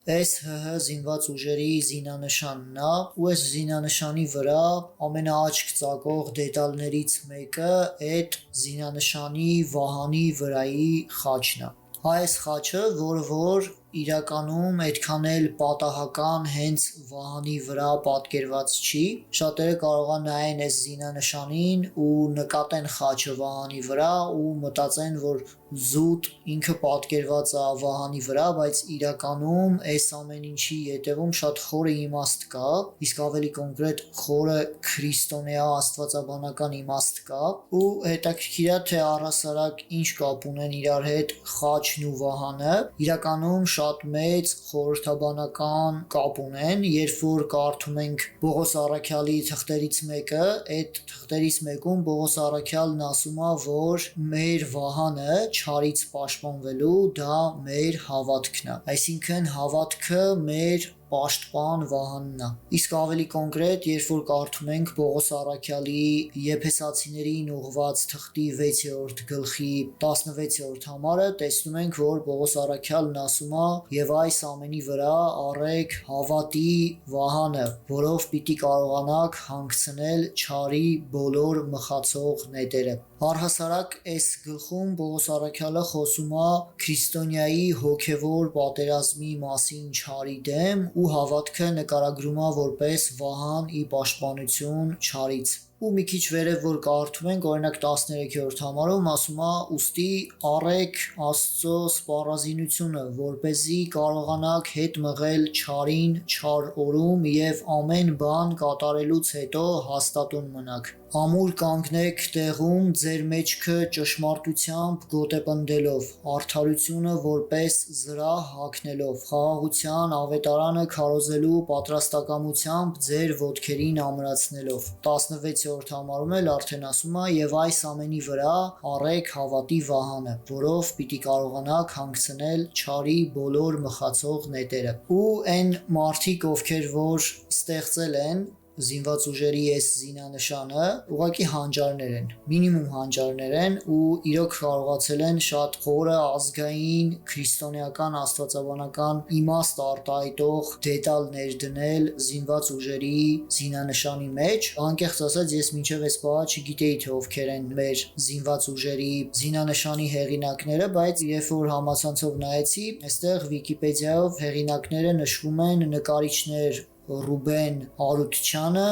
Այս ՀՀ զինված ուժերի զինանշանն է, ու այս զինանշանի վրա ամենաաչք ծակող դետալներից մեկը այդ զինանշանի վահանի վրայի խաչն է։ Այս խաչը, որ իրականում այդքան էլ պատահական հենց վահանի վրա պատկերված չի, շատերը կարող են նայեն այս զինանշանին ու նկատեն խաչը վահանի վրա ու մտածեն, որ զուտ ինքը պատկերված է վահանի վրա, բայց իրականում այս ամեն ինչի ետևում շատ խորը իմաստ կա, իսկ ավելի կոնկրետ խորը քրիստոնյա աստվածաբանական իմաստ կա, ու հետաքրքիր է, թե առհասարակ ինչ կապ ունեն իրար հետ խաչն ու վահանը։ Իրականում շատ մեծ խորհրդաբանական կապ ունեն, երբ որ կարդում ենք Պողոս առաքյալի թղթերից մեկը, այդ թղթերից մեկում Պողոս առաքյալն ասում է, որ մեր վահանը չարից պաշտպանվելու դա մեր հավատքն է, այսինքն հավատքը մեր պաշտպան վահանն է։ Իսկ ավելի կոնկրետ, երբ որ կարդում ենք Պողոս առաքյալի Եփեսացիներին ուղղված թղթի 6-րդ գլխի 16-րդ համարը, տեսնում ենք, որ Պողոս առաքյալն ասում է. «Եվ այս ամենի վրա առեք հավատի վահանը, որով պիտի կարողանաք հանգցնել չարի բոլոր մխացող նետերը»։ Առհասարակ այս գլխում Պողոս առաքյալը խոսում է քրիստոնյայի հոգևոր պատերազմի մասին չարի դեմ ու հավատքը նկարագրում է որպես վահան ի պաշտպանություն չարից։ Ու մի քիչ վերև որ կարդում ենք, օրինակ 13-րդ համարում ասում է. «Ուստի առեք Աստծո սպառազինությունը, որպեսզի կարողանաք հետ մղել չարին չար օրում և ամեն բան կատարելուց հետո հաստատուն մնաք։ Ամուր կանգնեք տեղում ձեր մեջքը ճշմարտությամբ գոտեպնդելով, արդարությունը որպես զրահ հագնելով, խաղաղության ավետարանը քարոզելու պատրաստակամությամբ ձեր ոտքերին ամրացնելով»։ 16-րդ համարում էլ արդեն ասում է. «Եվ այս ամենի վրա առեք հավատի վահանը, որով պիտի կարողանաք հանգցնել չարի բոլոր մխացող նետերը»։ Ու այն մարդիկ, ովքեր որ ստեղծել են զինված ուժերի այս զինանշանը, ուղղակի հանճարներ են, մինիմում հանճարներ են, ու իրոք կարողացել են շատ խորը ազգային քրիստոնեական աստվածաբանական իմաստ արտահայտող դետալ ներդնել զինված ուժերի զինանշանի մեջ։ Անկեղծ ասած, ես մինչև այս պահը չգիտեի, թե ովքեր են մեր զինված ուժերի զինանշանի հեղինակները, բայց երբ որ համացանցով նայեցի, այստեղ Վիկիպեդիայով հեղինակները նշվում են նկարիչներ Ռուբեն Արութչյանը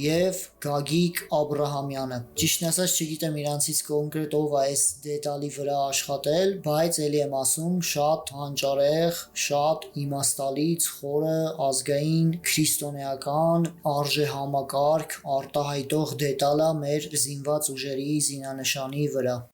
և Գագիկ Աբրահամյանը։ Ճիշտն ասած չգիտեմ իրանցից կոնկրետ ով է այս դետալի վրա աշխատել, բայց էլի եմ ասում, շատ հանճարեղ, շատ իմաստալից, խորը ազգային քրիստոնեական արժեհամակարգ արտահայտող դետալ է մեր զինված ուժերի զինանշանի վրա։